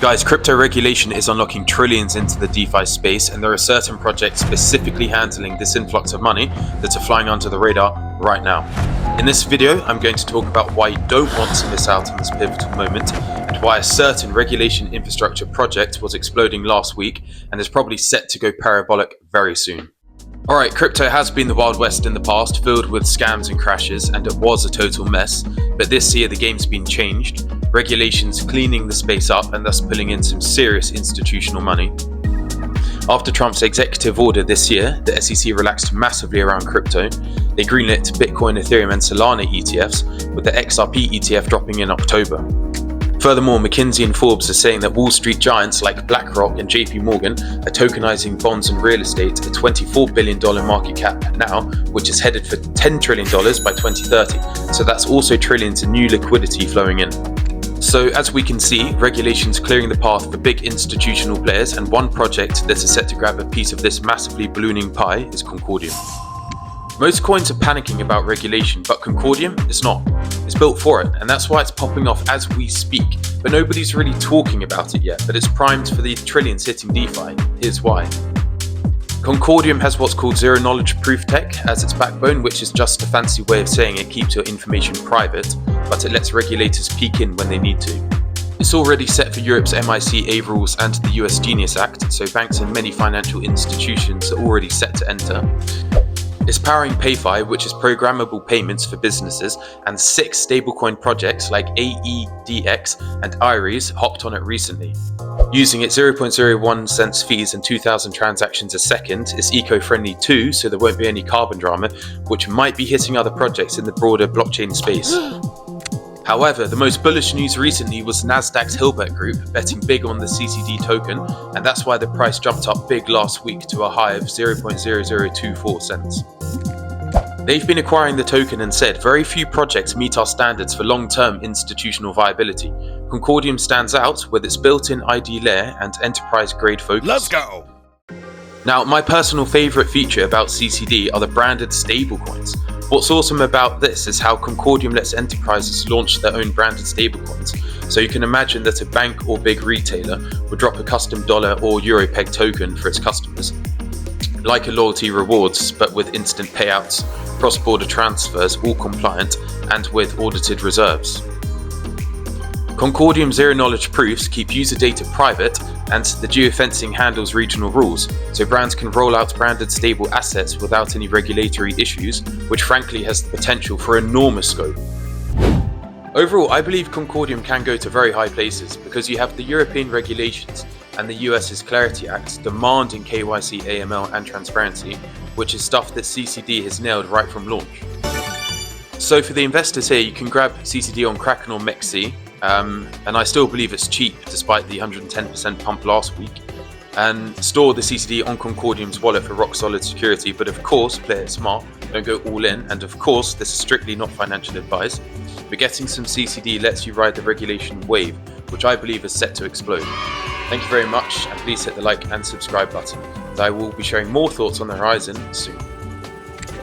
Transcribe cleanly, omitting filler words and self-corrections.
Guys, crypto regulation is unlocking trillions into the DeFi space, and there are certain projects specifically handling this influx of money that are flying under the radar right now. In this video, I'm going to talk about why you don't want to miss out on this pivotal moment, and why a certain regulation infrastructure project was exploding last week and is probably set to go parabolic very soon. Alright, crypto has been the Wild West in the past, filled with scams and crashes, and it was a total mess, but this year the game's been changed, regulations cleaning the space up and thus pulling in some serious institutional money. After Trump's executive order this year, the SEC relaxed massively around crypto. They greenlit Bitcoin, Ethereum and Solana ETFs, with the XRP ETF dropping in October. Furthermore, McKinsey and Forbes are saying that Wall Street giants like BlackRock and JPMorgan are tokenizing bonds and real estate at a $24 billion market cap now, which is headed for $10 trillion by 2030. So that's also trillions in new liquidity flowing in. So as we can see, regulation's clearing the path for big institutional players, and one project that is set to grab a piece of this massively ballooning pie is Concordium. Most coins are panicking about regulation, but Concordium is not. It's built for it, and that's why it's popping off as we speak. But nobody's really talking about it yet, but it's primed for the trillions hitting DeFi. Here's why. Concordium has what's called zero-knowledge proof tech as its backbone, which is just a fancy way of saying it keeps your information private, but it lets regulators peek in when they need to. It's already set for Europe's MiCA rules and the US Genius Act, so banks and many financial institutions are already set to enter. It's powering PayFi, which is programmable payments for businesses, and 6 stablecoin projects like AEDX and Iris hopped on it recently. Using its 0.01 cents fees and 2,000 transactions a second, it's eco-friendly too, so there won't be any carbon drama, which might be hitting other projects in the broader blockchain space. However, the most bullish news recently was NASDAQ's Hilbert group betting big on the CCD token, and that's why the price jumped up big last week to a high of 0.0024 cents. They've been acquiring the token and said very few projects meet our standards for long-term institutional viability. Concordium stands out with its built-in ID layer and enterprise-grade focus. Let's go! Now, my personal favorite feature about CCD are the branded stablecoins. What's awesome about this is how Concordium lets enterprises launch their own branded stablecoins. So you can imagine that a bank or big retailer would drop a custom dollar or euro peg token for its customers, like a loyalty rewards, but with instant payouts, cross-border transfers, all compliant, and with audited reserves. Concordium zero-knowledge proofs keep user data private, and the geofencing handles regional rules, so brands can roll out branded stable assets without any regulatory issues, which frankly has the potential for enormous scope. Overall, I believe Concordium can go to very high places because you have the European regulations and the US's Clarity Act demanding KYC, AML and transparency, which is stuff that CCD has nailed right from launch. So for the investors here, you can grab CCD on Kraken or MEXC, and I still believe it's cheap despite the 110% pump last week, and store the CCD on Concordium's wallet for rock solid security, but of course play it smart, don't go all in, and of course this is strictly not financial advice, but getting some CCD lets you ride the regulation wave, which I believe is set to explode. Thank you very much, and please hit the like and subscribe button, and I will be sharing more thoughts on the horizon soon.